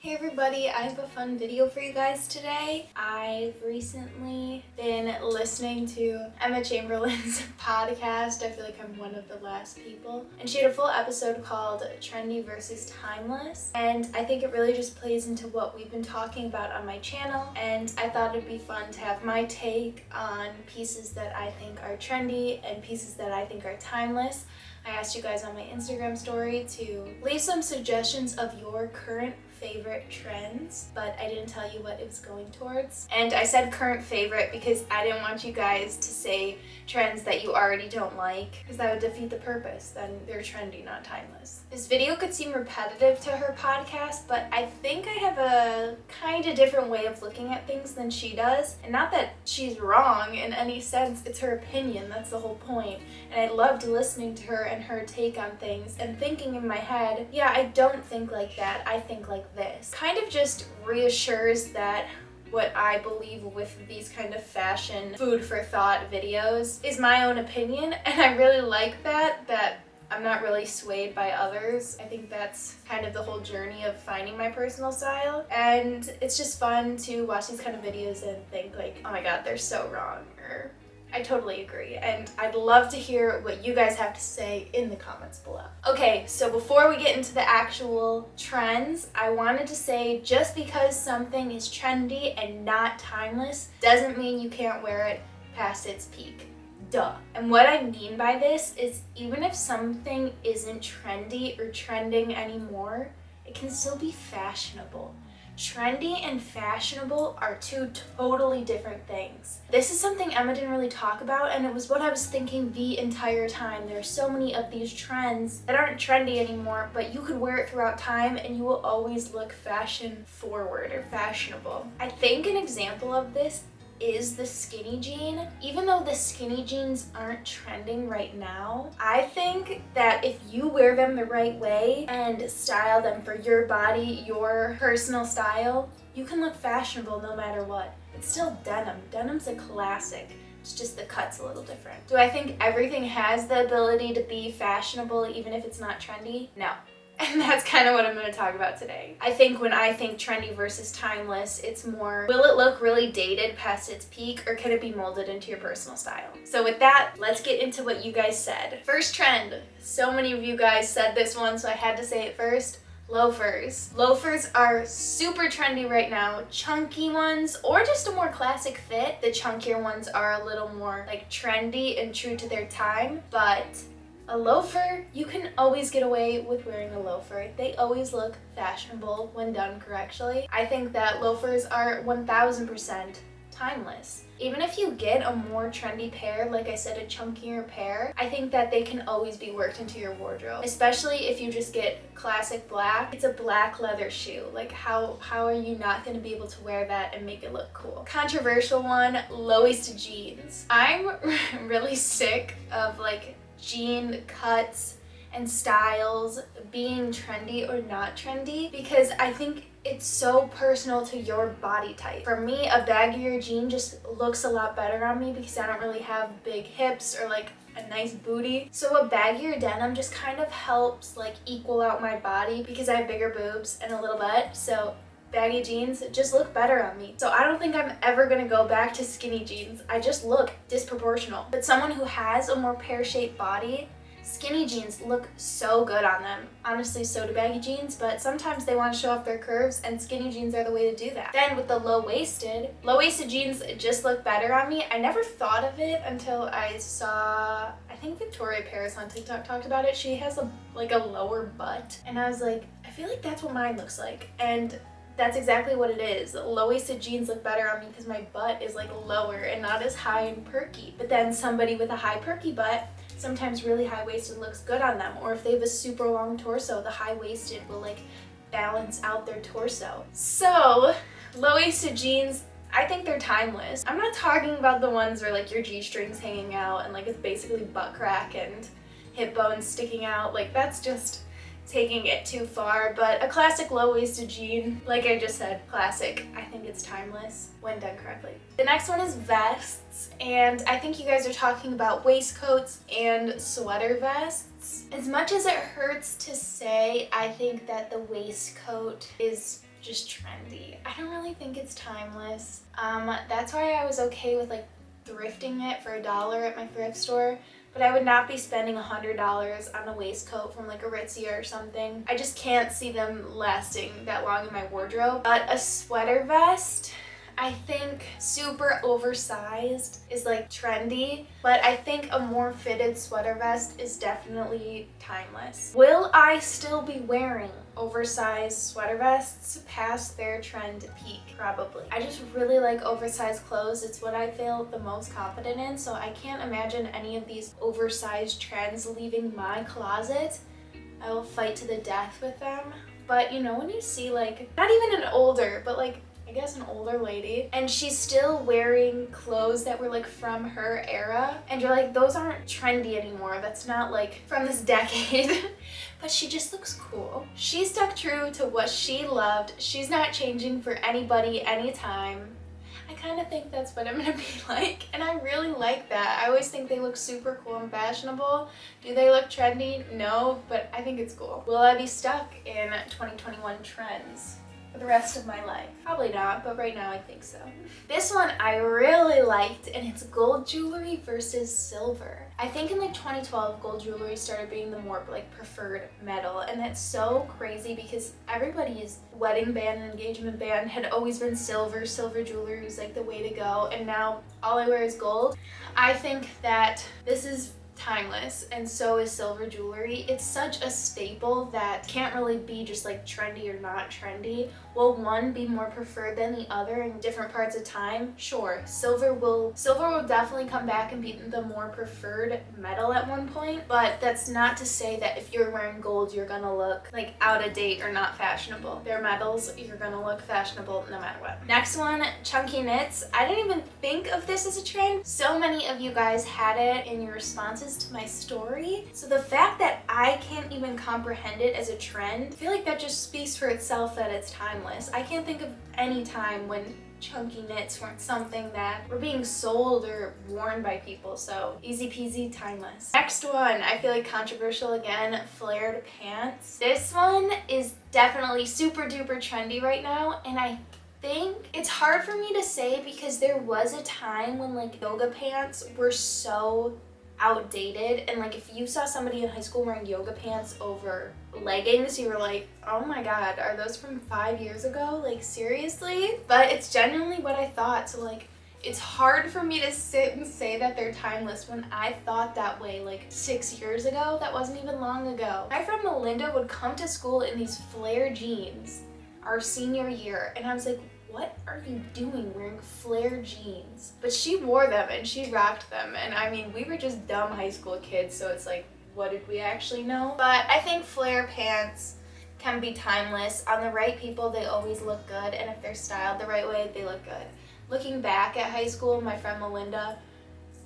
Hey everybody, I have a fun video for you guys today. I've recently been listening to Emma Chamberlain's podcast. I feel like I'm one of the last people. And she had a full episode called Trendy versus Timeless. And I think it really just plays into what we've been talking about on my channel. And I thought it'd be fun to have my take on pieces that I think are trendy and pieces that I think are timeless. I asked you guys on my Instagram story to leave some suggestions of your current favorite trends, but I didn't tell you what it was going towards. And I said current favorite because I didn't want you guys to say trends that you already don't like, because that would defeat the purpose. Then they're trendy, not timeless. This video could seem repetitive to her podcast, but I think I have a kind of different way of looking at things than she does. And not that she's wrong in any sense, it's her opinion, that's the whole point. And I loved listening to her and her take on things and thinking in my head, yeah, I don't think like that, I think like this. Kind of just reassures that what I believe with these kind of fashion food for thought videos is my own opinion, and I really like that I'm not really swayed by others. I think that's kind of the whole journey of finding my personal style, and it's just fun to watch these kind of videos and think like, oh my god, they're so wrong, or I totally agree, and I'd love to hear what you guys have to say in the comments below. Okay, so before we get into the actual trends, I wanted to say just because something is trendy and not timeless doesn't mean you can't wear it past its peak. Duh. And what I mean by this is even if something isn't trendy or trending anymore, it can still be fashionable. Trendy and fashionable are two totally different things. This is something Emma didn't really talk about, and it was what I was thinking the entire time. There are so many of these trends that aren't trendy anymore, but you could wear it throughout time and you will always look fashion forward or fashionable. I think an example of this is the skinny jean. Even though the skinny jeans aren't trending right now, I think that if you wear them the right way and style them for your body, your personal style, you can look fashionable no matter what. It's still denim. Denim's a classic. It's just the cut's a little different. Do I think everything has the ability to be fashionable even if it's not trendy? No. And that's kind of what I'm going to talk about today. I think when I think trendy versus timeless, it's more, will it look really dated past its peak, or can it be molded into your personal style? So with that, let's get into what you guys said. First trend. So many of you guys said this one, so I had to say it first. Loafers. Loafers are super trendy right now. Chunky ones, or just a more classic fit. The chunkier ones are a little more like trendy and true to their time, but a loafer, you can always get away with wearing a loafer. They always look fashionable when done correctly. I think that loafers are 1000% timeless. Even if you get a more trendy pair, like I said, a chunkier pair, I think that they can always be worked into your wardrobe. Especially if you just get classic black. It's a black leather shoe. Like how are you not going to be able to wear that and make it look cool? Controversial one, low-waisted jeans. I'm really sick of like jean cuts and styles being trendy or not trendy, because I think it's so personal to your body type. For me, a baggier jean just looks a lot better on me because I don't really have big hips or like a nice booty. So a baggier denim just kind of helps like equal out my body because I have bigger boobs and a little butt. So baggy jeans just look better on me. So I don't think I'm ever gonna go back to skinny jeans. I just look disproportional. But someone who has a more pear-shaped body, skinny jeans look so good on them. Honestly, so do baggy jeans, but sometimes they want to show off their curves, and skinny jeans are the way to do that. Then with the low-waisted jeans just look better on me. I never thought of it until I saw, I think Victoria Paris on TikTok talked about it. She has a lower butt, and I was like, I feel like that's what mine looks like. And that's exactly what it is. Low-waisted jeans look better on me because my butt is like lower and not as high and perky. But then somebody with a high perky butt, sometimes really high-waisted looks good on them. Or if they have a super long torso, the high-waisted will like balance out their torso. So low-waisted jeans, I think they're timeless. I'm not talking about the ones where like your G-string's hanging out and like it's basically butt crack and hip bones sticking out. Like that's just taking it too far, but a classic low-waisted jean, like I just said, classic. I think it's timeless when done correctly. The next one is vests, and I think you guys are talking about waistcoats and sweater vests. As much as it hurts to say, I think that the waistcoat is just trendy. I don't really think it's timeless. That's why I was okay with like thrifting it for $1 at my thrift store, but I would not be spending $100 on a waistcoat from like Aritzia or something. I just can't see them lasting that long in my wardrobe. But a sweater vest, I think super oversized is like trendy, but I think a more fitted sweater vest is definitely timeless. Will I still be wearing oversized sweater vests past their trend peak? Probably. I just really like oversized clothes. It's what I feel the most confident in, so I can't imagine any of these oversized trends leaving my closet. I will fight to the death with them. But you know, when you see like, not even an older, but like I guess an older lady, and she's still wearing clothes that were like from her era, and you're like, those aren't trendy anymore, that's not like from this decade. But she just looks cool. She stuck true to what she loved. She's not changing for anybody anytime. I kind of think that's what I'm gonna be like, and I really like that. I always think they look super cool and fashionable. Do they look trendy? No, but I think it's cool. Will I be stuck in 2021 trends for the rest of my life? Probably not, but right now I think so. This one I really liked, and it's gold jewelry versus silver. I think in like 2012, gold jewelry started being the more like preferred metal, and that's so crazy because everybody's wedding band and engagement band had always been silver. Silver jewelry was like the way to go, and now all I wear is gold. I think that this is timeless, and so is silver jewelry. It's such a staple that can't really be just like trendy or not trendy. Will one be more preferred than the other in different parts of time? Sure. Silver will definitely come back and be the more preferred metal at one point, but that's not to say that if you're wearing gold you're gonna look like out of date or not fashionable. They're metals, you're gonna look fashionable no matter what. Next one, chunky knits. I didn't even think of this as a trend. So many of you guys had it in your responses to my story, so the fact that I can't even comprehend it as a trend, I feel like that just speaks for itself that it's timeless. I can't think of any time when chunky knits weren't something that were being sold or worn by people, so easy peasy, timeless. Next one, I feel like controversial again, flared pants. This one is definitely super duper trendy right now, and I think it's hard for me to say because there was a time when like yoga pants were so outdated, and like if you saw somebody in high school wearing yoga pants over leggings, you were like, oh my god, are those from 5 years ago? Like seriously? But it's genuinely what I thought, so like it's hard for me to sit and say that they're timeless when I thought that way like 6 years ago. That wasn't even long ago. My friend Melinda would come to school in these flare jeans our senior year, and I was like, what are you doing wearing flare jeans? But she wore them and she rocked them, and I mean, we were just dumb high school kids, so it's like, what did we actually know? But I think flare pants can be timeless. On the right people, they always look good, and if they're styled the right way, they look good. Looking back at high school, my friend Melinda,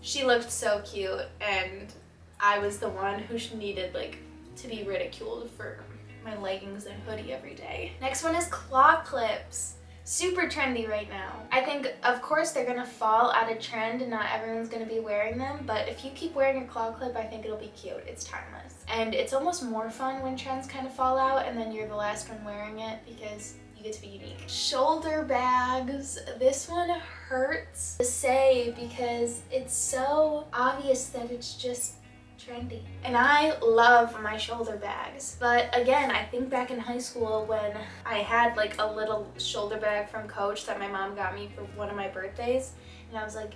she looked so cute, and I was the one who needed like to be ridiculed for my leggings and hoodie every day. Next one is claw clips. Super trendy right now. I think, of course, they're gonna fall out of trend and not everyone's gonna be wearing them, but if you keep wearing a claw clip, I think it'll be cute. It's timeless. And it's almost more fun when trends kind of fall out and then you're the last one wearing it because you get to be unique. Shoulder bags. This one hurts to say because it's so obvious that it's just trendy. And I love my shoulder bags. But again, I think back in high school when I had like a little shoulder bag from Coach that my mom got me for one of my birthdays, and I was like,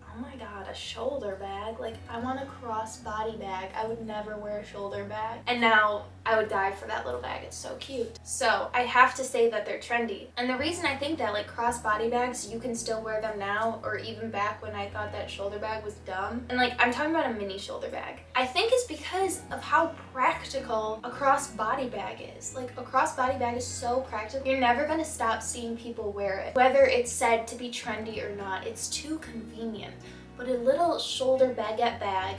oh my god, a shoulder bag? Like, I want a crossbody bag. I would never wear a shoulder bag. And now I would die for that little bag. It's so cute. So I have to say that they're trendy. And the reason I think that, like, crossbody bags, you can still wear them now, or even back when I thought that shoulder bag was dumb. And like, I'm talking about a mini shoulder bag. I think it's because of how practical a crossbody bag is. Like, a crossbody bag is so practical. You're never gonna stop seeing people wear it. Whether it's said to be trendy or not, it's too convenient. But a little shoulder baguette bag,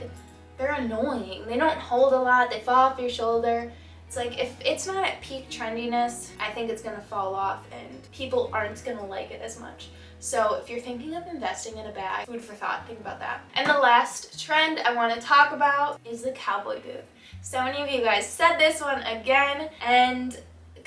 they're annoying. They don't hold a lot, they fall off your shoulder. It's like, if it's not at peak trendiness, I think it's gonna fall off and people aren't gonna like it as much. So if you're thinking of investing in a bag, food for thought, think about that. And the last trend I wanna talk about is the cowboy boot. So many of you guys said this one again, and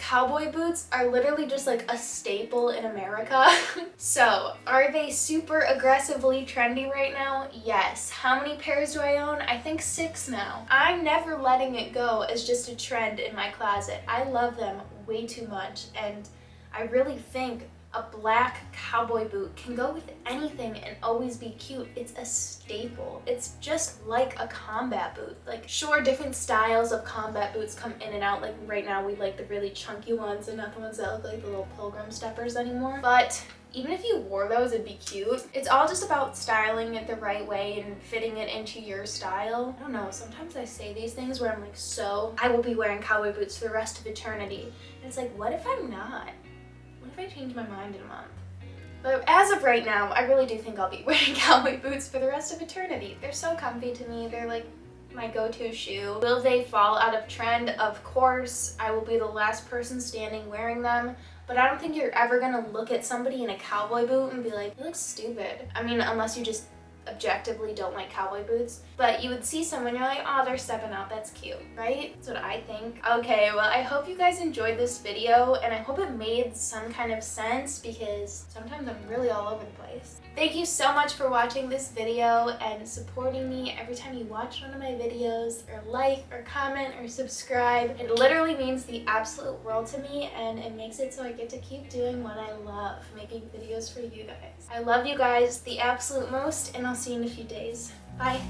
cowboy boots are literally just like a staple in America. So, are they super aggressively trendy right now? Yes. How many pairs do I own? I think 6 now. I'm never letting it go as just a trend in my closet. I love them way too much, and I really think a black cowboy boot can go with anything and always be cute. It's a staple. It's just like a combat boot. Like, sure, different styles of combat boots come in and out. Like right now we like the really chunky ones and not the ones that look like the little pilgrim steppers anymore. But even if you wore those, it'd be cute. It's all just about styling it the right way and fitting it into your style. I don't know, sometimes I say these things where I'm like, so I will be wearing cowboy boots for the rest of eternity. And it's like, what if I'm not? What if I change my mind in a month? But as of right now, I really do think I'll be wearing cowboy boots for the rest of eternity. They're so comfy to me. They're like my go-to shoe. Will they fall out of trend? Of course. I will be the last person standing wearing them. But I don't think you're ever gonna look at somebody in a cowboy boot and be like, you look stupid. I mean, unless you just objectively don't like cowboy boots, but you would see someone, you're like, oh, they're stepping out, that's cute, right? That's what I think. Okay, well, I hope you guys enjoyed this video, and I hope it made some kind of sense, because sometimes I'm really all over the place. Thank you so much for watching this video and supporting me every time you watch one of my videos, or like, or comment, or subscribe. It literally means the absolute world to me, and it makes it so I get to keep doing what I love, making videos for you guys. I love you guys the absolute most, and I'll see you in a few days. Bye.